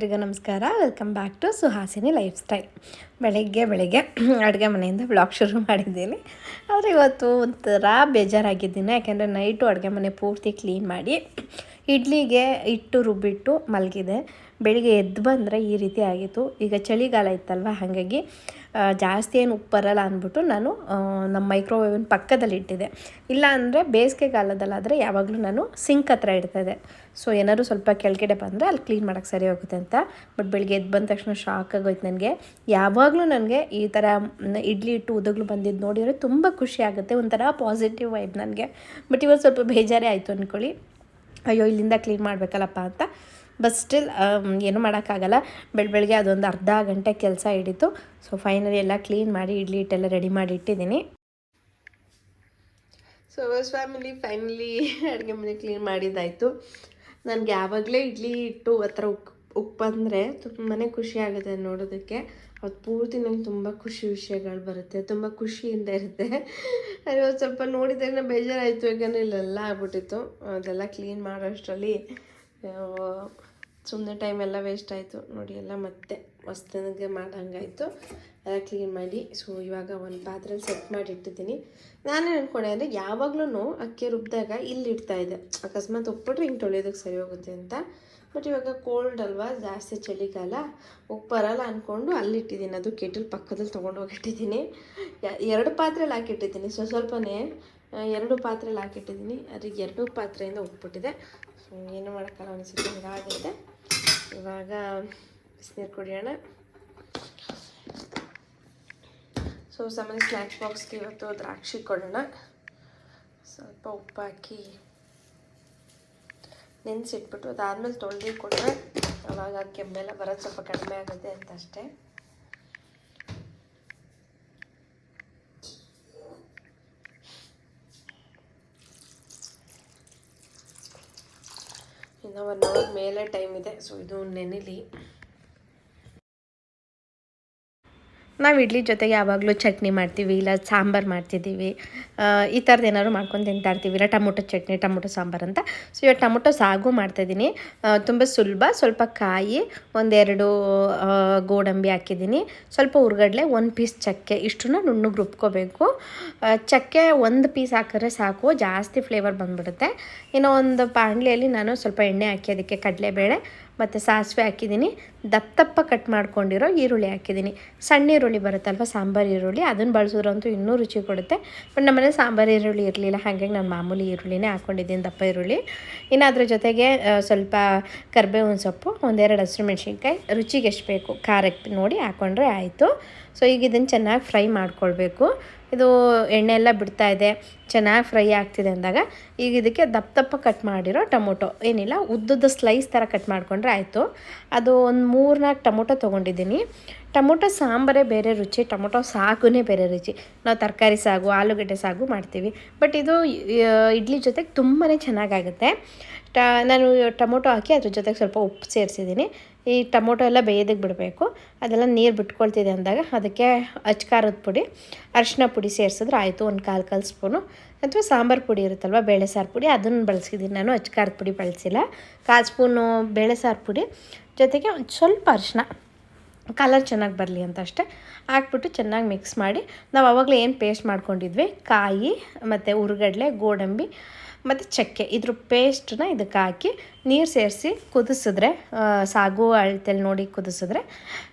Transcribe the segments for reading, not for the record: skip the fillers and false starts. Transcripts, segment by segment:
ಎಲ್ಲರಿಗೂ ನಮಸ್ಕಾರ. Welcome back to Suhasini lifestyle. ಬೆಳಗ್ಗೆ ಅಡುಗೆ ಮನೆಯಿಂದ ವ್ಲಾಗ್ ಶುರು ಮಾಡಿದ್ದೀನಿ. ಆದರೆ ಇವತ್ತು ಒಂಥರ ಬೇಜಾರಾಗಿದ್ದೀನಿ, ಯಾಕೆಂದರೆ ನೈಟು ಅಡುಗೆ ಮನೆ ಪೂರ್ತಿ ಕ್ಲೀನ್ ಮಾಡಿ ಇಡ್ಲಿಗೆ ಹಿಟ್ಟು ರುಬ್ಬಿಟ್ಟು ಮಲಗಿದೆ. ಬೆಳಿಗ್ಗೆ ಎದ್ದು ಬಂದರೆ ಈ ರೀತಿ ಆಗಿತ್ತು. ಈಗ ಚಳಿಗಾಲ ಇತ್ತಲ್ವ, ಹಾಗಾಗಿ ಜಾಸ್ತಿ ಏನು ಉಪ್ಪು ಬರಲ್ಲ ಅಂದ್ಬಿಟ್ಟು ನಾನು ನಮ್ಮ ಮೈಕ್ರೋವೇವಿನ ಪಕ್ಕದಲ್ಲಿ ಇಟ್ಟಿದ್ದೆ. ಇಲ್ಲ ಅಂದರೆ ಬೇಸಿಗೆಗಾಲದಲ್ಲಾದರೆ ಯಾವಾಗಲೂ ನಾನು ಸಿಂಕ್ ಹತ್ರ ಇಡ್ತಾಯಿದ್ದೆ. ಸೊ ಏನಾದರೂ ಸ್ವಲ್ಪ ಕೆಳಗಡೆ ಬಂದರೆ ಅಲ್ಲಿ ಕ್ಲೀನ್ ಮಾಡೋಕ್ಕೆ ಸರಿ ಹೋಗುತ್ತೆ ಅಂತ. ಬಟ್ ಬೆಳಿಗ್ಗೆ ಎದ್ದು ಬಂದ ತಕ್ಷಣ ಶಾಕ್ ಆಗೋಯ್ತು ನನಗೆ. ಯಾವಾಗಲೂ ನನಗೆ ಈ ಥರ ಇಡ್ಲಿ ಇಟ್ಟು ಉದಗ್ಲು ಬಂದಿದ್ದು ನೋಡಿದರೆ ತುಂಬ ಖುಷಿ ಆಗುತ್ತೆ, ಒಂಥರ ಪಾಸಿಟಿವ್ ವೈಬ್ ನನಗೆ. ಬಟ್ ಇವತ್ತು ಸ್ವಲ್ಪ ಬೇಜಾರೇ ಆಯಿತು ಅಂದ್ಕೊಳ್ಳಿ. ಅಯ್ಯೋ ಇಲ್ಲಿಂದ ಕ್ಲೀನ್ ಮಾಡಬೇಕಲ್ಲಪ್ಪ ಅಂತ. ಬಟ್ ಸ್ಟಿಲ್ ಏನೂ ಮಾಡೋಕ್ಕಾಗಲ್ಲ. ಬೆಳಗ್ಗೆ ಅದೊಂದು ಅರ್ಧ ಗಂಟೆ ಕೆಲಸ ಹಿಡಿತು. ಸೊ ಫೈನಲಿ ಎಲ್ಲ ಕ್ಲೀನ್ ಮಾಡಿ ಇಡ್ಲಿ ಹಿಟ್ಟೆಲ್ಲ ರೆಡಿ ಮಾಡಿ ಇಟ್ಟಿದ್ದೀನಿ. ಸೊ ಫ್ಯಾಮಿಲಿ ಫೈನಲಿ ಅಡುಗೆ ಮನೆ ಕ್ಲೀನ್ ಮಾಡಿದ್ದಾಯಿತು. ನನಗೆ ಯಾವಾಗಲೇ ಇಡ್ಲಿ ಹಿಟ್ಟು ಆ ಥರ ಉಪ್ಪು ಬಂದರೆ ತುಂಬಾ ಖುಷಿ ಆಗುತ್ತೆ ನೋಡೋದಕ್ಕೆ. ಅದು ಪೂರ್ತಿ ನಂಗೆ ತುಂಬ ಖುಷಿ ವಿಷಯಗಳು ಬರುತ್ತೆ, ತುಂಬ ಖುಷಿಯಿಂದ ಇರುತ್ತೆ. ಅದು ಸ್ವಲ್ಪ ನೋಡಿದ್ರೆ ಬೇಜಾರಾಯಿತು, ಯಾಕಂದರೆ ಇಲ್ಲೆಲ್ಲ ಆಗ್ಬಿಟ್ಟಿತ್ತು. ಅದೆಲ್ಲ ಕ್ಲೀನ್ ಮಾಡೋಷ್ಟರಲ್ಲಿ ಸುಮ್ಮನೆ ಟೈಮೆಲ್ಲ ವೇಸ್ಟ್ ಆಯಿತು ನೋಡಿ. ಎಲ್ಲ ಮತ್ತೆ ಹೊಸ್ದಾಗೆ ಮಾಡೋಂಗಾಯಿತು. ಎಲ್ಲ ಕ್ಲೀನ್ ಮಾಡಿ ಸೊ ಇವಾಗ ಒಂದು ಪಾತ್ರೆಯಲ್ಲಿ ಸೆಟ್ ಮಾಡಿ ಇಟ್ಟಿದ್ದೀನಿ. ನಾನೇನು ಅಂದ್ಕೊಂಡೆ ಅಂದರೆ ಯಾವಾಗಲೂ ಅಕ್ಕಿ ರುಬ್ಬಿದಾಗ ಇಲ್ಲಿ ಇಡ್ತಾಯಿದ್ದೆ, ಅಕಸ್ಮಾತ್ ಉಪ್ಪಿಟ್ರೆ ಹಿಂಗೆ ತೊಳೆಯೋದಕ್ಕೆ ಸರಿ ಹೋಗುತ್ತೆ ಅಂತ. ಬಟ್ ಇವಾಗ ಕೋಲ್ಡ್ ಅಲ್ವಾ, ಜಾಸ್ತಿ ಚಳಿಗಾಲ, ಉಪ್ಪು ಬರಲ್ಲ ಅಂದ್ಕೊಂಡು ಅಲ್ಲಿಟ್ಟಿದ್ದೀನಿ. ಅದು ಕೆಟಲ್ ಪಕ್ಕದಲ್ಲಿ ತೊಗೊಂಡೋಗಿಟ್ಟಿದ್ದೀನಿ. 2 ಪಾತ್ರೆಯಲ್ಲಿ ಹಾಕಿಟ್ಟಿದ್ದೀನಿ. ಸ್ವಲ್ಪನೇ 2 ಪಾತ್ರೆಯಲ್ಲಿ ಹಾಕಿಟ್ಟಿದ್ದೀನಿ. ಅದಕ್ಕೆ 2 ಪಾತ್ರೆಯಿಂದ ಉಪ್ಪಿಟ್ಟಿದೆ. ಸೊ ಏನು ಮಾಡೋಕ್ಕಲ್ಲ, ಅನಿಸುತ್ತೆ ಹಿಂಗಾಗಿದೆ. ಇವಾಗ ಬಿಸಿನೀರು ಕುಡಿಯೋಣ. ಸೊ ಸಾಮಾನ್ಯ ಸ್ನ್ಯಾಕ್ಸ್ ಬಾಕ್ಸ್ಗೆ ಇವತ್ತು ದ್ರಾಕ್ಷಿ ಕೊಡೋಣ. ಸ್ವಲ್ಪ ಉಪ್ಪು ಹಾಕಿ ನೆನೆಸಿಟ್ಬಿಟ್ಟು ಅದಾದಮೇಲೆ ತೊಳೆದು ಕೊಟ್ಟರೆ ಅವಾಗ ಕೆಮ್ಮೆಲ್ಲ ಬರೋದು ಸ್ವಲ್ಪ ಕಡಿಮೆ ಆಗುತ್ತೆ ಅಂತ ಅಷ್ಟೇ. ಇನ್ನು 1 ಅವರ್ ಮೇಲೆ ಟೈಮ್ ಇದೆ. ಸೊ ಇದು ನೆನೆಲಿ. ನಾವು ಇಡ್ಲಿ ಜೊತೆಗೆ ಯಾವಾಗಲೂ ಚಟ್ನಿ ಮಾಡ್ತೀವಿ, ಇಲ್ಲ ಸಾಂಬಾರು ಮಾಡ್ತಿದ್ದೀವಿ. ಈ ಥರದ್ದು ಏನಾದ್ರು ಮಾಡ್ಕೊಂಡು ತಿಂತಾ ಇರ್ತೀವಿ, ಇಲ್ಲ ಟೊಮೊಟೊ ಚಟ್ನಿ, ಟೊಮೊಟೊ ಸಾಂಬಾರು ಅಂತ. ಸೊ ಇವಾಗ ಟೊಮೊಟೊ ಸಾಗು ಮಾಡ್ತಾಯಿದ್ದೀನಿ. ತುಂಬ ಸುಲಭ. ಸ್ವಲ್ಪ ಕಾಯಿ, 1-2 ಗೋಡಂಬಿ ಹಾಕಿದ್ದೀನಿ, ಸ್ವಲ್ಪ ಹುರ್ಗಡ್ಲೆ, 1 ಪೀಸ್ ಚಕ್ಕೆ, ಇಷ್ಟನ್ನ ನುಣ್ಣಗೆ ರುಬ್ಕೋಬೇಕು. ಚಕ್ಕೆ 1 ಪೀಸ್ ಹಾಕಿದ್ರೆ ಸಾಕು, ಜಾಸ್ತಿ ಫ್ಲೇವರ್ ಬಂದುಬಿಡುತ್ತೆ. ಇನ್ನು ಒಂದು ಬಾಣಲೆಯಲ್ಲಿ ನಾನು ಸ್ವಲ್ಪ ಎಣ್ಣೆ ಹಾಕಿ ಅದಕ್ಕೆ ಕಡಲೆಬೇಳೆ ಮತ್ತು ಸಾಸಿವೆ ಹಾಕಿದ್ದೀನಿ. ದಪ್ಪ ಕಟ್ ಮಾಡ್ಕೊಂಡಿರೋ ಈರುಳ್ಳಿ ಹಾಕಿದ್ದೀನಿ. ಸಣ್ಣ ಈರುಳ್ಳಿ ಬರುತ್ತಲ್ವ, ಸಾಂಬಾರು ಈರುಳ್ಳಿ, ಅದನ್ನು ಬಳಸಿದ್ರಂತೂ ಇನ್ನೂ ರುಚಿ ಕೊಡುತ್ತೆ. ಬಟ್ ನಮ್ಮನೆ ಸಾಂಬಾರು ಈರುಳ್ಳಿ ಇರಲಿಲ್ಲ, ಹಾಗಾಗಿ ನಾನು ಮಾಮೂಲಿ ಈರುಳ್ಳಿನೇ ಹಾಕ್ಕೊಂಡಿದ್ದೀನಿ, ದಪ್ಪ ಈರುಳ್ಳಿ. ಇನ್ನು ಅದ್ರ ಜೊತೆಗೆ ಸ್ವಲ್ಪ ಕರಿಬೇವಿನ ಸೊಪ್ಪು, 1-2 ಹಸಿಮೆಣ್ಸಿನ್ಕಾಯಿ, ರುಚಿಗೆ ಎಷ್ಟು ಬೇಕು ಖಾರಕ್ಕೆ ನೋಡಿ ಹಾಕ್ಕೊಂಡ್ರೆ ಆಯಿತು. ಸೊ ಈಗ ಇದನ್ನು ಚೆನ್ನಾಗಿ ಫ್ರೈ ಮಾಡ್ಕೊಳ್ಬೇಕು. ಇದು ಎಣ್ಣೆ ಎಲ್ಲ ಬಿಡ್ತಾಯಿದೆ, ಚೆನ್ನಾಗಿ ಫ್ರೈ ಆಗ್ತಿದೆ ಅಂದಾಗ ಈಗ ಇದಕ್ಕೆ ದಪ್ಪ ಕಟ್ ಮಾಡಿರೋ ಟೊಮೊಟೊ, ಏನಿಲ್ಲ ಉದ್ದುದ್ದ ಸ್ಲೈಸ್ ಥರ ಕಟ್ ಮಾಡಿಕೊಂಡ್ರೆ ಆಯಿತು. ಅದು ಒಂದು 3-4 ಟೊಮೊಟೊ ತೊಗೊಂಡಿದ್ದೀನಿ. ಟೊಮೊಟೊ ಸಾಂಬಾರೇ ಬೇರೆ ರುಚಿ, ಟೊಮೊಟೊ ಸಾಗುನೇ ಬೇರೆ ರುಚಿ. ನಾವು ತರಕಾರಿ ಸಾಗು, ಆಲೂಗಡ್ಡೆ ಸಾಗು ಮಾಡ್ತೀವಿ, ಬಟ್ ಇದು ಇಡ್ಲಿ ಜೊತೆಗೆ ತುಂಬಾ ಚೆನ್ನಾಗಾಗುತ್ತೆ. ನಾನು ಟೊಮೊಟೊ ಹಾಕಿ ಅದ್ರ ಜೊತೆಗೆ ಸ್ವಲ್ಪ ಉಪ್ಪು ಸೇರಿಸಿದ್ದೀನಿ. ಈ ಟೊಮೊಟೊ ಎಲ್ಲ ಬೇಯೋದಕ್ಕೆ ಬಿಡಬೇಕು. ಅದೆಲ್ಲ ನೀರು ಬಿಟ್ಕೊಳ್ತಿದೆ ಅಂದಾಗ ಅದಕ್ಕೆ ಅಚ್ಕಾರದ ಪುಡಿ, ಅರಿಶಿನ ಪುಡಿ ಸೇರಿಸಿದ್ರೆ ಆಯಿತು. 1 ಸ್ಪೂನು, ಅಥವಾ ಸಾಂಬಾರು ಪುಡಿ ಇರುತ್ತಲ್ವ, ಬೇಳೆ ಸಾರು ಪುಡಿ, ಅದನ್ನು ಬಳಸಿದ್ದೀನಿ ನಾನು. ಅಚ್ಕಾರದ ಪುಡಿ ಬಳಸಿಲ್ಲ. 1 ಸ್ಪೂನು ಬೇಳೆ ಸಾರು ಪುಡಿ ಜೊತೆಗೆ ಒಂದು ಸ್ವಲ್ಪ ಅರಿಶಿನ, ಕಲರ್ ಚೆನ್ನಾಗಿ ಬರಲಿ ಅಂತ ಅಷ್ಟೇ ಹಾಕ್ಬಿಟ್ಟು ಚೆನ್ನಾಗಿ ಮಿಕ್ಸ್ ಮಾಡಿ, ನಾವು ಆವಾಗಲೇ ಏನು ಪೇಸ್ಟ್ ಮಾಡ್ಕೊಂಡಿದ್ವಿ, ಕಾಯಿ ಮತ್ತು ಹುರ್ಗಡ್ಲೆ, ಗೋಡಂಬಿ ಮತ್ತು ಚಕ್ಕೆ, ಇದ್ರ ಪೇಸ್ಟನ್ನ ಇದಕ್ಕೆ ಹಾಕಿ ನೀರು ಸೇರಿಸಿ ಕುದಿಸಿದ್ರೆ, ಸಾಗು ಅಳತೆಲ್ಲಿ ನೋಡಿ ಕುದಿಸಿದ್ರೆ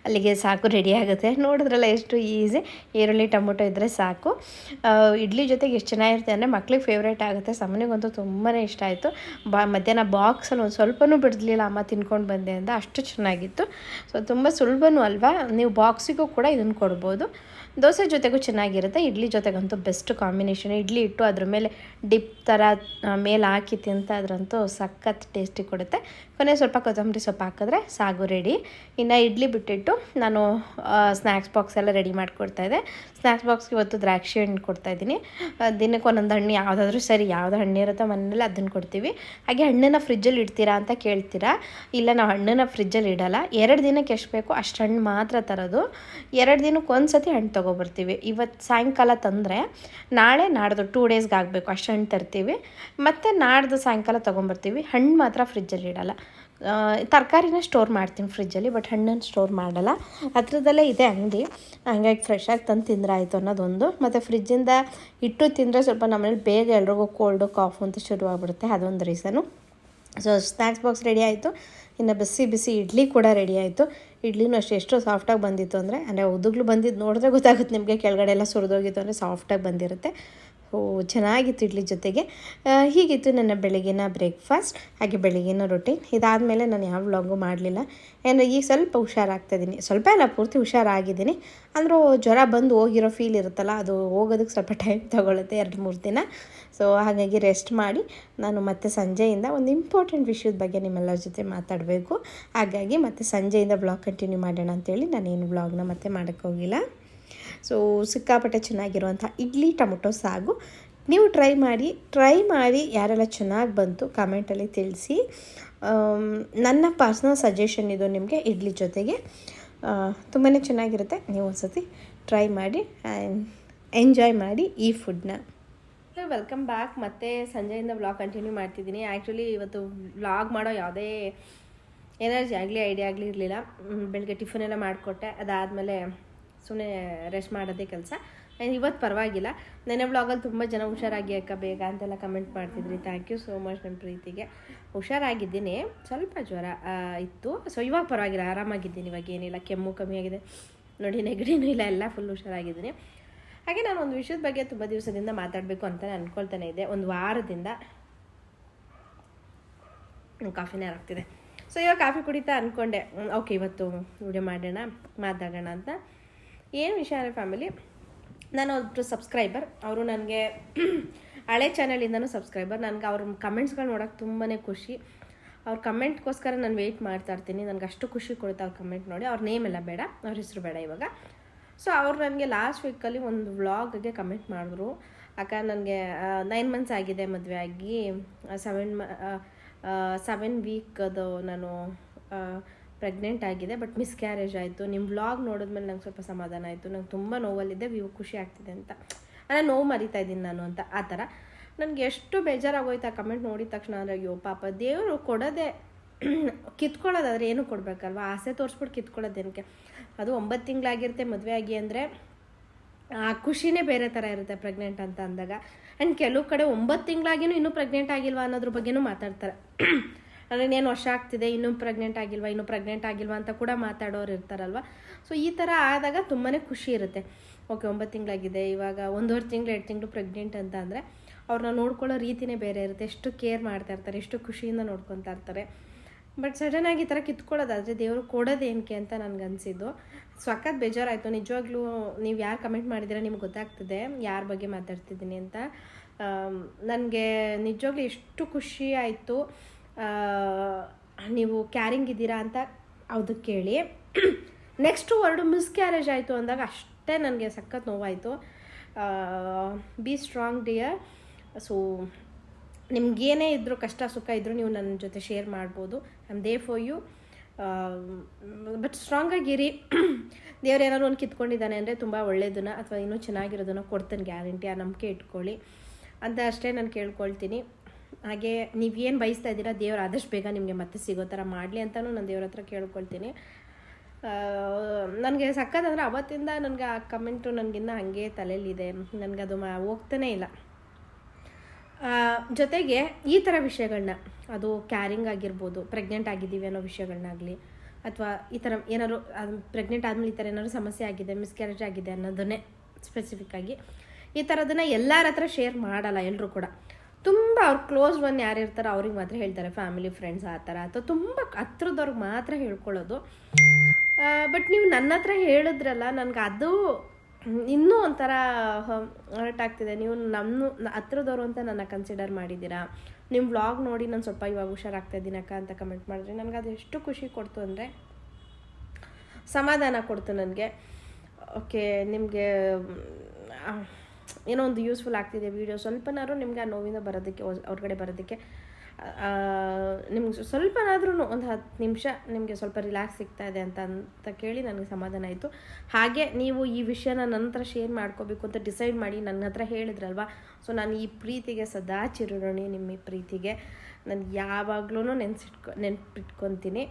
ಅಲ್ಲಿಗೆ ಸಾಕು ರೆಡಿ ಆಗುತ್ತೆ. ನೋಡಿದ್ರಲ್ಲ ಎಷ್ಟು ಈಸಿ. ಈರುಳ್ಳಿ ಟೊಮೊಟೊ ಇದ್ದರೆ ಸಾಕು. ಇಡ್ಲಿ ಜೊತೆಗೆ ಎಷ್ಟು ಚೆನ್ನಾಗಿರುತ್ತೆ ಅಂದರೆ ಮಕ್ಳಿಗೆ ಫೇವ್ರೇಟ್ ಆಗುತ್ತೆ. ಸಾಮಾನ್ಯಗಂತೂ ತುಂಬಾ ಇಷ್ಟ ಆಯಿತು. ಮಧ್ಯಾಹ್ನ ಬಾಕ್ಸಲ್ಲಿ ಒಂದು ಸ್ವಲ್ಪನೂ ಬಿಡಲಿಲ್ಲ, ಅಮ್ಮ ತಿನ್ಕೊಂಡು ಬಂದೆ ಅಂತ, ಅಷ್ಟು ಚೆನ್ನಾಗಿತ್ತು. ಸೊ ತುಂಬ ಸುಲಭನೂ ಅಲ್ವಾ, ನೀವು ಬಾಕ್ಸಿಗೂ ಕೂಡ ಇದನ್ನು ಕೊಡ್ಬೋದು. ದೋಸೆ ಜೊತೆಗೂ ಚೆನ್ನಾಗಿರುತ್ತೆ, ಇಡ್ಲಿ ಜೊತೆಗಂತೂ ಬೆಸ್ಟ್ ಕಾಂಬಿನೇಷನ್. ಇಡ್ಲಿ ಇಟ್ಟು ಅದ್ರ ಮೇಲೆ ಡಿಪ್ ಥರ ಮೇಲೆ ಹಾಕಿ ತಿಂತಾದ್ರಂತೂ ಸಖತ್ ಟೇಸ್ಟಿ ಕೊಡುತ್ತೆ. ಕೊನೆ ಸ್ವಲ್ಪ ಕೊತ್ತಂಬರಿ ಸೊಪ್ಪು ಹಾಕಿದ್ರೆ ಸಾಗು ರೆಡಿ. ಇನ್ನು ಇಡ್ಲಿ ಬಿಟ್ಟಿಟ್ಟು ನಾನು ಸ್ನ್ಯಾಕ್ಸ್ ಬಾಕ್ಸ್ ಎಲ್ಲ ರೆಡಿ ಮಾಡಿಕೊಡ್ತಾಯಿದ್ದೆ. ಸ್ನ್ಯಾಕ್ಸ್ ಬಾಕ್ಸ್ಗೆ ಇವತ್ತು ದ್ರಾಕ್ಷಿ ಹಣ್ಣು ಕೊಡ್ತಾಯಿದ್ದೀನಿ. ದಿನಕ್ಕೆ 1 ಹಣ್ಣು ಯಾವುದಾದ್ರೂ ಸರಿ, ಯಾವುದು ಹಣ್ಣು ಇರುತ್ತೋ ಮನೇಲಿ ಅದನ್ನು ಕೊಡ್ತೀವಿ. ಹಾಗೆ ಹಣ್ಣನ್ನು ಫ್ರಿಜ್ಜಲ್ಲಿ ಇಡ್ತೀರಾ ಅಂತ ಕೇಳ್ತೀರಾ, ಇಲ್ಲ ನಾವು ಹಣ್ಣನ್ನು ಫ್ರಿಜ್ಜಲ್ಲಿ ಇಡೋಲ್ಲ. 2 ದಿನಕ್ಕೆ ಎಷ್ಟು ಬೇಕೋ ಅಷ್ಟು ಹಣ್ಣು ಮಾತ್ರ ತರೋದು. 2 ದಿನಕ್ಕೆ ಒಂದು ಸತಿ ಹಣ್ಣು ತೊಗೊಬರ್ತೀವಿ. ಇವತ್ತು ಸಾಯಂಕಾಲ ತಂದರೆ ನಾಳೆ ನಾಡ್ದು 2 ಡೇಸ್ಗೆ ಆಗಬೇಕು ಅಷ್ಟು ಹಣ್ಣು ತರ್ತೀವಿ. ಮತ್ತು ನಾಡ್ದು ಸಾಯಂಕಾಲ ತೊಗೊಂಬರ್ತೀವಿ. ಹಣ್ಣು ಮಾತ್ರ ಫ್ರಿಜ್ಜಲ್ಲಿ ಇಡೋಲ್ಲ. ತರಕಾರಿನ ಸ್ಟೋರ್ ಮಾಡ್ತೀನಿ ಫ್ರಿಜ್ಜಲ್ಲಿ, ಬಟ್ ಹಣ್ಣನ್ನು ಸ್ಟೋರ್ ಮಾಡಲ್ಲ. ಹತ್ರದಲ್ಲೇ ಇದೆ ಅಂಗಡಿ, ಹಂಗಾಗಿ ಫ್ರೆಶಾಗಿ ತಂದು ತಿಂದರೆ ಆಯಿತು ಅನ್ನೋದೊಂದು. ಮತ್ತು ಫ್ರಿಜ್ಜಿಂದ ಇಟ್ಟು ತಿಂದರೆ ಸ್ವಲ್ಪ ನಮ್ಮನೇಲಿ ಬೇಗ ಎಲ್ರಿಗೂ ಕೋಲ್ಡು ಕಾಫು ಅಂತ ಶುರುವಾಗ್ಬಿಡುತ್ತೆ, ಅದೊಂದು reason. So snacks box ready ಆಯಿತು. ಇನ್ನು ಬಿಸಿ ಬಿಸಿ ಇಡ್ಲಿ ಕೂಡ ರೆಡಿ ಆಯಿತು. ಇಡ್ಲಿನೂ ಅಷ್ಟೇ ಎಷ್ಟು ಸಾಫ್ಟಾಗಿ ಬಂದಿತ್ತು ಅಂದರೆ ಉದುಗ್ಲು ಬಂದಿದ್ದು ನೋಡಿದ್ರೆ ಗೊತ್ತಾಗುತ್ತೆ ನಿಮಗೆ, ಕೆಳಗಡೆ ಎಲ್ಲ ಸುರಿದೋಗಿತ್ತು ಅಂದರೆ ಸಾಫ್ಟಾಗಿ ಬಂದಿರುತ್ತೆ. ಸೊ ಚೆನ್ನಾಗಿತ್ತು ಇಡ್ಲಿ ಜೊತೆಗೆ. ಹೀಗಿತ್ತು ನನ್ನ ಬೆಳಗಿನ ಬ್ರೇಕ್ಫಾಸ್ಟ್, ಹಾಗೆ ಬೆಳಗಿನ ರೊಟೀನ್. ಇದಾದಮೇಲೆ ನಾನು ಯಾವ ವ್ಲಾಗು ಮಾಡಲಿಲ್ಲ. ಏನು ಈಗ ಸ್ವಲ್ಪ ಹುಷಾರಾಗ್ತಾಯಿದ್ದೀನಿ, ಸ್ವಲ್ಪ ಎಲ್ಲ ಪೂರ್ತಿ ಹುಷಾರಾಗಿದ್ದೀನಿ. ಅಂದರೂ ಜ್ವರ ಬಂದು ಹೋಗಿರೋ ಫೀಲ್ ಇರುತ್ತಲ್ಲ, ಅದು ಹೋಗೋದಕ್ಕೆ ಸ್ವಲ್ಪ ಟೈಮ್ ತೊಗೊಳುತ್ತೆ, 2-3 ದಿನ. ಸೊ ಹಾಗಾಗಿ ರೆಸ್ಟ್ ಮಾಡಿ ನಾನು ಮತ್ತೆ ಸಂಜೆಯಿಂದ ಒಂದು ಇಂಪಾರ್ಟೆಂಟ್ ವಿಷಯದ ಬಗ್ಗೆ ನಿಮ್ಮೆಲ್ಲರ ಜೊತೆ ಮಾತಾಡಬೇಕು. ಹಾಗಾಗಿ ಮತ್ತೆ ಸಂಜೆಯಿಂದ ವ್ಲಾಗ್ ಕಂಟಿನ್ಯೂ ಮಾಡೋಣ ಅಂತೇಳಿ ನಾನೇನು ವ್ಲಾಗ್ನ ಮತ್ತೆ ಮಾಡೋಕ್ಕೋಗಿಲ್ಲ. ಸೊ ಸಿಕ್ಕಾಪಟ್ಟೆ ಚೆನ್ನಾಗಿರುವಂಥ ಇಡ್ಲಿ ಟೊಮೊಟೊ ಸಾಗು ನೀವು ಟ್ರೈ ಮಾಡಿ ಯಾರೆಲ್ಲ ಚೆನ್ನಾಗಿ ಬಂತು ಕಮೆಂಟಲ್ಲಿ ತಿಳಿಸಿ. ನನ್ನ ಪರ್ಸ್ನಲ್ ಸಜೆಷನ್ ಇದು ನಿಮಗೆ, ಇಡ್ಲಿ ಜೊತೆಗೆ ತುಂಬಾ ಚೆನ್ನಾಗಿರುತ್ತೆ. ನೀವು ಒಂದ್ಸತಿ ಟ್ರೈ ಮಾಡಿ ಆ್ಯಂಡ್ ಎಂಜಾಯ್ ಮಾಡಿ ಈ ಫುಡ್ನ. Welcome back. ಮತ್ತೆ ಸಂಜೆಯಿಂದ ವ್ಲಾಗ್ ಕಂಟಿನ್ಯೂ ಮಾಡ್ತಿದ್ದೀನಿ. ಆ್ಯಕ್ಚುಲಿ ಇವತ್ತು ವ್ಲಾಗ್ ಮಾಡೋ ಯಾವುದೇ ಎನರ್ಜಿ ಆಗಲಿ ಐಡಿಯಾ ಆಗಲಿ ಇರಲಿಲ್ಲ. ಬೆಳಗ್ಗೆ ಟಿಫನ್ ಎಲ್ಲ ಮಾಡಿಕೊಟ್ಟೆ, ಅದಾದಮೇಲೆ ಸುಮ್ಮನೆ ರೆಸ್ಟ್ ಮಾಡೋದೇ ಕೆಲಸ. ಇವತ್ತು ಪರವಾಗಿಲ್ಲ. ನೆನ್ನೆ ವ್ಲಾಗಲ್ಲಿ ತುಂಬ ಜನ ಹುಷಾರಾಗಿ ಅಕ್ಕ ಬೇಗ ಅಂತೆಲ್ಲ ಕಮೆಂಟ್ ಮಾಡ್ತಿದ್ರಿ. ಥ್ಯಾಂಕ್ ಯು ಸೋ ಮಚ್ ನನ್ನ ಪ್ರೀತಿಗೆ. ಹುಷಾರಾಗಿದ್ದೀನಿ, ಸ್ವಲ್ಪ ಜ್ವರ ಇತ್ತು. ಸೊ ಇವಾಗ ಪರವಾಗಿಲ್ಲ, ಆರಾಮಾಗಿದ್ದೀನಿ. ಇವಾಗ ಏನಿಲ್ಲ, ಕೆಮ್ಮು ಕಮ್ಮಿ ಆಗಿದೆ ನೋಡಿ, ನೆಗಡಿನೂ ಇಲ್ಲ, ಎಲ್ಲ ಫುಲ್ ಹುಷಾರಾಗಿದ್ದೀನಿ. ಹಾಗೆ ನಾನು ಒಂದು ವಿಷಯದ ಬಗ್ಗೆ ತುಂಬ ದಿವಸದಿಂದ ಮಾತಾಡಬೇಕು ಅಂತ ಅಂದ್ಕೊಳ್ತಾನೆ ಇದ್ದೆ, ಒಂದು ವಾರದಿಂದ. ಕಾಫಿನೇ ಆಗ್ತಿದೆ. ಸೊ ಇವಾಗ ಕಾಫಿ ಕುಡಿತಾ ಅಂದ್ಕೊಂಡೆ, ಓಕೆ ಇವತ್ತು ವಿಡಿಯೋ ಮಾಡೋಣ, ಮಾತಾಡೋಣ ಅಂತ. ಏನು ವಿಷಯ ಅಂದರೆ ಫ್ಯಾಮಿಲಿ, ನಾನು ಒಬ್ಬರು ಸಬ್ಸ್ಕ್ರೈಬರ್, ಅವರು ನನಗೆ ಹಳೆ ಚಾನಲಿಂದನೂ ಸಬ್ಸ್ಕ್ರೈಬರ್. ನನಗೆ ಅವ್ರ ಕಮೆಂಟ್ಸ್ಗಳು ನೋಡೋಕೆ ತುಂಬಾ ಖುಷಿ. ಅವ್ರ ಕಮೆಂಟ್ಗೋಸ್ಕರ ನಾನು ವೆಯ್ಟ್ ಮಾಡ್ತಾಯಿರ್ತೀನಿ. ನನಗೆ ಅಷ್ಟು ಖುಷಿ ಕೊಡುತ್ತೆ ಅವ್ರ ಕಮೆಂಟ್ ನೋಡಿ. ಅವ್ರ ನೇಮ್ ಎಲ್ಲ ಬೇಡ, ಅವ್ರ ಹೆಸರು ಬೇಡ ಇವಾಗ. ಸೊ ಅವ್ರು ನನಗೆ ಲಾಸ್ಟ್ ವೀಕಲ್ಲಿ ಒಂದು ವ್ಲಾಗ್ಗೆ ಕಮೆಂಟ್ ಮಾಡಿದ್ರು, ಅಕ್ಕ ನನಗೆ 9 months ಆಗಿದೆ ಮದುವೆ ಆಗಿ, 7 ವೀಕದು ನಾನು ಪ್ರೆಗ್ನೆಂಟ್ ಆಗಿದೆ, ಬಟ್ ಮಿಸ್ಕ್ಯಾರೇಜ್ ಆಯಿತು. ನಿಮ್ಮ ವ್ಲಾಗ್ ನೋಡಿದ್ಮೇಲೆ ನಂಗೆ ಸ್ವಲ್ಪ ಸಮಾಧಾನ ಆಯಿತು, ನಂಗೆ ತುಂಬ ನೋವಲ್ಲಿದ್ದೆ, ಖುಷಿ ಆಗ್ತಿದೆ ಅಂತ, ನೋವು ಮರಿತಾ ಇದ್ದೀನಿ ನಾನು ಅಂತ. ಆ ಥರ ನನಗೆ ಎಷ್ಟು ಬೇಜಾರಾಗೋಯ್ತು ಆ ಕಮೆಂಟ್ ನೋಡಿದ ತಕ್ಷಣ. ಅಂದರೆ ಅಯ್ಯೋ ಪಾಪ, ದೇವರು ಕೊಡೋದೇ ಕಿತ್ಕೊಳ್ಳೋದಾದರೆ ಏನು ಕೊಡಬೇಕಲ್ವ, ಆಸೆ ತೋರಿಸ್ಬಿಟ್ಟು ಕಿತ್ಕೊಳ್ಳೋದೇನಕ್ಕೆ. ಅದು 9 ತಿಂಗಳಾಗಿರುತ್ತೆ ಮದುವೆ ಆಗಿ ಅಂದರೆ ಆ ಖುಷಿನೇ ಬೇರೆ ಥರ ಇರುತ್ತೆ ಪ್ರೆಗ್ನೆಂಟ್ ಅಂತ ಅಂದಾಗ. ಆ್ಯಂಡ್ ಕೆಲವು ಕಡೆ 9 ತಿಂಗಳಾಗಿನೂ ಇನ್ನೂ ಪ್ರೆಗ್ನೆಂಟ್ ಆಗಿಲ್ವಾ ಅನ್ನೋದ್ರ ಬಗ್ಗೆನೂ ಮಾತಾಡ್ತಾರೆ. ಅಂದರೆ ಇನ್ನೇನು ವರ್ಷ ಆಗ್ತಿದೆ, ಇನ್ನೂ ಪ್ರೆಗ್ನೆಂಟ್ ಆಗಿಲ್ವಾ ಅಂತ ಕೂಡ ಮಾತಾಡೋರು ಇರ್ತಾರಲ್ವ. ಸೊ ಈ ಥರ ಆದಾಗ ತುಂಬಾ ಖುಷಿ ಇರುತ್ತೆ. ಓಕೆ 9 ತಿಂಗಳಾಗಿದೆ, ಇವಾಗ 1.5 ತಿಂಗಳು 2 ತಿಂಗಳು ಪ್ರೆಗ್ನೆಂಟ್ ಅಂತ ಅಂದರೆ ಅವ್ರನ್ನ ನೋಡ್ಕೊಳ್ಳೋ ರೀತಿನೇ ಬೇರೆ ಇರುತ್ತೆ. ಎಷ್ಟು ಕೇರ್ ಮಾಡ್ತಾ ಇರ್ತಾರೆ, ಎಷ್ಟು ಖುಷಿಯಿಂದ ನೋಡ್ಕೊತಾ ಇರ್ತಾರೆ. ಬಟ್ ಸಡನ್ನಾಗಿ ಈ ಥರ ಕಿತ್ಕೊಳ್ಳೋದಾದರೆ ದೇವರು ಕೊಡೋದೇನಕ್ಕೆ ಅಂತ ನನಗನ್ಸಿದ್ದು. ಸಖತ್ ಬೇಜಾರಾಯಿತು ನಿಜವಾಗ್ಲೂ. ನೀವು ಯಾರು ಕಮೆಂಟ್ ಮಾಡಿದ್ದೀರಾ ನಿಮ್ಗೆ ಗೊತ್ತಾಗ್ತದೆ ಯಾರ ಬಗ್ಗೆ ಮಾತಾಡ್ತಿದ್ದೀನಿ ಅಂತ. ನನಗೆ ನಿಜವಾಗ್ಲೂ ಎಷ್ಟು ಖುಷಿ ಆಯಿತು ನೀವು ಕ್ಯಾರಿಂಗ್ ಇದ್ದೀರಾ ಅಂತ ಅದು ಕೇಳಿ. ನೆಕ್ಸ್ಟ್ ವರ್ಡು ಮಿಸ್ಕ್ಯಾರೇಜ್ ಆಯಿತು ಅಂದಾಗ ಅಷ್ಟೇ ನನಗೆ ಸಖತ್ ನೋವಾಯಿತು. Be strong dear. ಸೊ ನಿಮ್ಗೇನೇ ಇದ್ದರೂ ಕಷ್ಟ ಸುಖ ಇದ್ದರೂ ನೀವು ನನ್ನ ಜೊತೆ ಶೇರ್ ಮಾಡ್ಬೋದು. I am there for you. But ಸ್ಟ್ರಾಂಗಾಗಿರಿ. ದೇವ್ರು ಏನಾದ್ರು ಒಂದು ಕಿತ್ಕೊಂಡಿದ್ದಾನೆ ಅಂದರೆ ತುಂಬ ಒಳ್ಳೆಯದನ್ನು ಅಥವಾ ಇನ್ನೂ ಚೆನ್ನಾಗಿರೋದನ್ನು ಕೊಡ್ತಾನೆ ಗ್ಯಾರಂಟಿ. ಆ ನಂಬಿಕೆ ಇಟ್ಕೊಳ್ಳಿ ಅಂತ ಅಷ್ಟೇ ನಾನು ಕೇಳ್ಕೊಳ್ತೀನಿ. ಹಾಗೆ ನೀವೇನು ಬಯಸ್ತಾ ಇದ್ದೀರಾ ದೇವ್ರು ಆದಷ್ಟು ಬೇಗ ನಿಮಗೆ ಮತ್ತೆ ಸಿಗೋ ಥರ ಮಾಡಲಿ ಅಂತಲೂ ನಾನು ದೇವ್ರ ಹತ್ರ ಕೇಳ್ಕೊಳ್ತೀನಿ. ನನಗೆ ಸಕ್ಕತ್ತಂದರೆ ಅವತ್ತಿಂದ ನನಗೆ ಆ ಕಮೆಂಟು ನನಗಿನ್ನ ಹಾಗೆ ತಲೆಯಲ್ಲಿದೆ, ನನಗದು ಹೋಗ್ತಾನೇ ಇಲ್ಲ. ಜೊತೆಗೆ ಈ ಥರ ವಿಷಯಗಳನ್ನ, ಅದು ಕ್ಯಾರಿಂಗ್ ಆಗಿರ್ಬೋದು, ಪ್ರೆಗ್ನೆಂಟ್ ಆಗಿದ್ದೀವಿ ಅನ್ನೋ ವಿಷಯಗಳನ್ನಾಗಲಿ, ಅಥವಾ ಈ ಥರ ಏನಾದ್ರು ಪ್ರೆಗ್ನೆಂಟ್ ಆದಮೇಲೆ ಈ ಥರ ಏನಾದ್ರು ಸಮಸ್ಯೆ ಆಗಿದೆ, ಮಿಸ್ಕ್ಯಾರೇಜ್ ಆಗಿದೆ ಅನ್ನೋದನ್ನೇ ಸ್ಪೆಸಿಫಿಕ್ಕಾಗಿ ಈ ಥರದನ್ನು ಎಲ್ಲರ ಹತ್ರ ಶೇರ್ ಮಾಡಲ್ಲ ಎಲ್ಲರೂ ಕೂಡ. ತುಂಬ ಅವ್ರ ಕ್ಲೋಸ್ ಒನ್ ಯಾರು ಇರ್ತಾರೋ ಅವ್ರಿಗೆ ಮಾತ್ರ ಹೇಳ್ತಾರೆ, ಫ್ಯಾಮಿಲಿ ಫ್ರೆಂಡ್ಸ್ ಆ ಥರ, ಅಥವಾ ತುಂಬ ಹತ್ರದವ್ರಿಗೆ ಮಾತ್ರ ಹೇಳ್ಕೊಳ್ಳೋದು. ಬಟ್ ನೀವು ನನ್ನ ಹತ್ರ ಹೇಳಿದ್ರಲ್ಲ, ನನಗೆ ಅದು ಇನ್ನೂ ಒಂಥರ ಹರ್ಟ್ ಆಗ್ತಿದೆ. ನೀವು ನಮ್ಮ ಹತ್ರದವರು ಅಂತ ನನ್ನ ಕನ್ಸಿಡರ್ ಮಾಡಿದ್ದೀರಾ. ನಿಮ್ಮ ವ್ಲಾಗ್ ನೋಡಿ ನಾನು ಸ್ವಲ್ಪ ಇವಾಗ ಹುಷಾರಾಗ್ತಾಯಿದ್ದೀನಿ ಅಕ್ಕ ಅಂತ ಕಮೆಂಟ್ ಮಾಡಿದ್ರೆ ನನಗೆ ಅದು ಎಷ್ಟು ಖುಷಿ ಕೊಡ್ತು ಅಂದರೆ, ಸಮಾಧಾನ ಕೊಡ್ತು ನನಗೆ. ಓಕೆ ನಿಮಗೆ ಏನೋ ಒಂದು ಯೂಸ್ಫುಲ್ ಆಗ್ತಿದೆ ವೀಡಿಯೋ, ಸ್ವಲ್ಪನಾದ್ರೂ ನಿಮಗೆ ಆ ನೋವಿಂದ ಬರೋದಕ್ಕೆ, ಹೊರಗಡೆ ಬರೋದಕ್ಕೆ ನಿಮ್ಗೆ ಸ್ವಲ್ಪನಾದ್ರೂ ಒಂದು 10 ನಿಮಿಷ ನಿಮಗೆ ಸ್ವಲ್ಪ ರಿಲ್ಯಾಕ್ಸ್ ಸಿಗ್ತಾ ಇದೆ ಅಂತ ಕೇಳಿ ನನಗೆ ಸಮಾಧಾನ ಆಯಿತು. ಹಾಗೆ ನೀವು ಈ ವಿಷಯನ ನನ್ನ ಹತ್ರ ಶೇರ್ ಮಾಡ್ಕೋಬೇಕು ಅಂತ ಡಿಸೈಡ್ ಮಾಡಿ ನನ್ನ ಹತ್ರ ಹೇಳಿದ್ರಲ್ವ. ಸೊ ನಾನು ಈ ಪ್ರೀತಿಗೆ ಸದಾ ಚಿರಋಣಿ, ನಿಮ್ಮ ಈ ಪ್ರೀತಿಗೆ ನಾನು ಯಾವಾಗಲೂ ನೆನಪಿಟ್ಕೊತೀನಿ.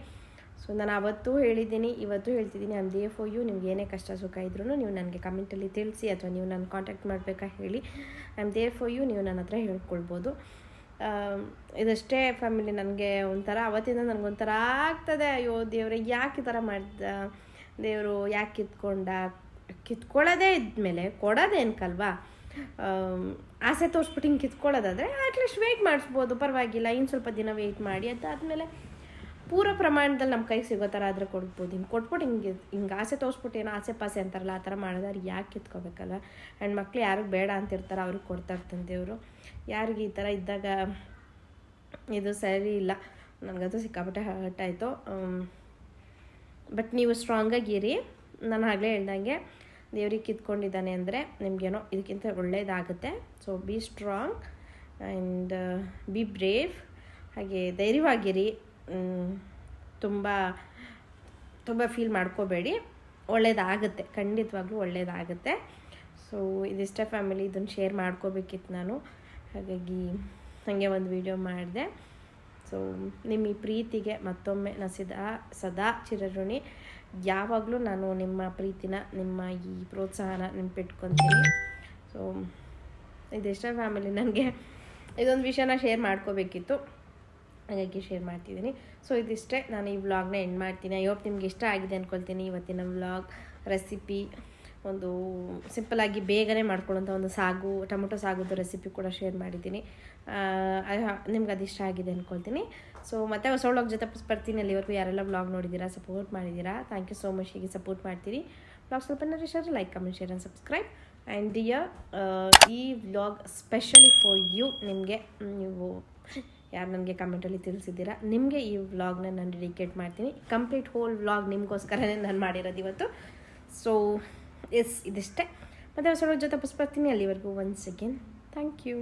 ಸೊ ನಾನು ಅವತ್ತೂ ಹೇಳಿದ್ದೀನಿ, ಇವತ್ತು ಹೇಳ್ತಿದ್ದೀನಿ, I am there for you. ನಿಮ್ಗೆ ಏನೇ ಕಷ್ಟ ಸುಖ ಇದ್ರೂ ನೀವು ನನಗೆ ಕಮೆಂಟಲ್ಲಿ ತಿಳಿಸಿ, ಅಥವಾ ನೀವು ನನ್ನ ಕಾಂಟ್ಯಾಕ್ಟ್ ಮಾಡಬೇಕಾ ಹೇಳಿ. I am there for you. ನೀವು ನನ್ನ ಹತ್ರ ಹೇಳ್ಕೊಳ್ಬೋದು. ಇದಷ್ಟೇ ಫ್ಯಾಮಿಲಿ. ನನಗೆ ಒಂಥರ ಅವತ್ತಿಂದ ನನಗೊಂಥರ ಆಗ್ತದೆ, ಅಯ್ಯೋ ದೇವ್ರೆ ಯಾಕೆ ಈ ಥರ ಮಾಡ್ದ, ದೇವರು ಯಾಕೆ ಕಿತ್ಕೊಳ್ಳೋದೇ ಇದ್ಮೇಲೆ ಕೊಡೋದೇನ್ಕಲ್ವಾ. ಆಸೆ ತೋರಿಸ್ಬಿಟ್ಟು ಹಿಂಗೆ ಕಿತ್ಕೊಳ್ಳೋದಾದರೆ ಅಟ್ಲೀಸ್ಟ್ ವೆಯ್ಟ್ ಮಾಡಿಸ್ಬೋದು, ಪರವಾಗಿಲ್ಲ, ಇನ್ನು ಸ್ವಲ್ಪ ದಿನ ವೆಯ್ಟ್ ಮಾಡಿ, ಅದಾದಮೇಲೆ ಪೂರ ಪ್ರಮಾಣದಲ್ಲಿ ನಮ್ಮ ಕೈಗೆ ಸಿಗೋ ಥರ ಆದರೆ ಕೊಡ್ಬೋದು. ಹಿಂಗೆ ಕೊಟ್ಬಿಟ್ಟು ಹಿಂಗೆ ಆಸೆ ತೋರಿಸ್ಬಿಟ್ಟು ಏನೋ ಆಸೆ ಪಾಸೆ ಅಂತಾರಲ್ಲ, ಆ ಥರ ಮಾಡಿದ್ರೆ ಯಾಕೆ ಕಿತ್ಕೋಬೇಕಲ್ಲ. ಆ್ಯಂಡ್ ಮಕ್ಳು ಯಾರಿಗೆ ಬೇಡ ಅಂತಿರ್ತಾರೆ ಅವ್ರಿಗೆ ಕೊಡ್ತಾ ಇರ್ತಾನೆ ದೇವರು. ಯಾರಿಗೆ ಈ ಥರ ಇದ್ದಾಗ ಇದು ಸರಿ ಇಲ್ಲ. ನನಗಂತೂ ಸಿಕ್ಕಾಪಟ್ಟೆ ಹರ್ಟ್ ಆಯಿತು. ಬಟ್ ನೀವು ಸ್ಟ್ರಾಂಗಾಗಿರಿ. ನಾನು ಆಗಲೇ ಹೇಳ್ದಂಗೆ ದೇವ್ರಿಗೆ ಕಿತ್ಕೊಂಡಿದ್ದಾನೆ ಅಂದರೆ ನಿಮಗೇನೋ ಇದಕ್ಕಿಂತ ಒಳ್ಳೆಯದಾಗುತ್ತೆ. So be strong and be brave. ಹಾಗೆ ಧೈರ್ಯವಾಗಿರಿ. ತುಂಬ ಫೀಲ್ ಮಾಡ್ಕೋಬೇಡಿ, ಒಳ್ಳೇದಾಗುತ್ತೆ, ಖಂಡಿತವಾಗ್ಲೂ ಒಳ್ಳೇದಾಗುತ್ತೆ. ಸೊ ಇದಿಷ್ಟೇ ಫ್ಯಾಮಿಲಿ. ಇದನ್ನು ಶೇರ್ ಮಾಡ್ಕೋಬೇಕಿತ್ತು ನಾನು, ಹಾಗಾಗಿ ಹಾಗೆ ಒಂದು ವಿಡಿಯೋ ಮಾಡಿದೆ. ಸೊ ನಿಮ್ಮ ಈ ಪ್ರೀತಿಗೆ ಮತ್ತೊಮ್ಮೆ ನಾನು ಸದಾ ಚಿರಋಣಿ. ಯಾವಾಗಲೂ ನಾನು ನಿಮ್ಮ ಪ್ರೀತಿನ, ನಿಮ್ಮ ಈ ಪ್ರೋತ್ಸಾಹನ ನೆನಪಿಟ್ಕೊತೀನಿ. ಸೊ ಇದಿಷ್ಟೇ ಫ್ಯಾಮಿಲಿ. ನನಗೆ ಇದೊಂದು ವಿಷಯನ ಶೇರ್ ಮಾಡ್ಕೋಬೇಕಿತ್ತು, ಹಾಗಾಗಿ ಶೇರ್ ಮಾಡ್ತಿದ್ದೀನಿ. ಸೊ ಇದಿಷ್ಟೇ. ನಾನು ಈ ವ್ಲಾಗ್ನ ಎಂಡ್ ಮಾಡ್ತೀನಿ. ಐ ಹೋಪ್ ನಿಮ್ಗೆ ಇಷ್ಟ ಆಗಿದೆ ಅಂದ್ಕೊಳ್ತೀನಿ. ಇವತ್ತಿನ ವ್ಲಾಗ್ ರೆಸಿಪಿ ಒಂದು ಸಿಂಪಲಾಗಿ ಬೇಗನೆ ಮಾಡ್ಕೊಳ್ಳೋಂಥ ಒಂದು ಟೊಮೊಟೊ ಸಾಗುದು ರೆಸಿಪಿ ಕೂಡ ಶೇರ್ ಮಾಡಿದ್ದೀನಿ. ನಿಮ್ಗೆ ಅದು ಇಷ್ಟ ಆಗಿದೆ ಅಂದ್ಕೊಳ್ತೀನಿ. ಸೊ ಮತ್ತೆ ಹೊಸ ವ್ಲಾಗ್ ಜೊತೆ ಬರ್ತೀನಿ. ಅಲ್ಲಿವರೆಗೂ ಯಾರೆಲ್ಲ ವ್ಲಾಗ್ ನೋಡಿದ್ದೀರಾ, ಸಪೋರ್ಟ್ ಮಾಡಿದ್ದೀರಾ, ಥ್ಯಾಂಕ್ ಯು ಸೋ ಮಚ್. ಹೀಗೆ ಸಪೋರ್ಟ್ ಮಾಡ್ತೀರಿ. ವ್ಲಾಗ್ ಸ್ವಲ್ಪ ಇಷ್ಟ like, comment, share and subscribe. And dear, ಈ ವ್ಲಾಗ್ ಸ್ಪೆಷಲಿ ಫಾರ್ ಯು. ನಿಮಗೆ ನೀವು ಯಾರು ನನಗೆ ಕಮೆಂಟಲ್ಲಿ ತಿಳಿಸಿದ್ದೀರಾ, ನಿಮಗೆ ಈ ವ್ಲಾಗ್ನ ನಾನು ಡೆಡಿಕೇಟ್ ಮಾಡ್ತೀನಿ. ಕಂಪ್ಲೀಟ್ ಹೋಲ್ ವ್ಲಾಗ್ ನಿಮಗೋಸ್ಕರನೇ ನಾನು ಮಾಡಿರೋದು ಇವತ್ತು. ಸೊ ಇದಿಷ್ಟೇ. ಮತ್ತು ಹೊಸ ಜೊತೆ ಬರ್ತೀನಿ. ಅಲ್ಲಿವರೆಗೂ ಒನ್ಸ್ ಅಗೇನ್ ಥ್ಯಾಂಕ್ ಯು.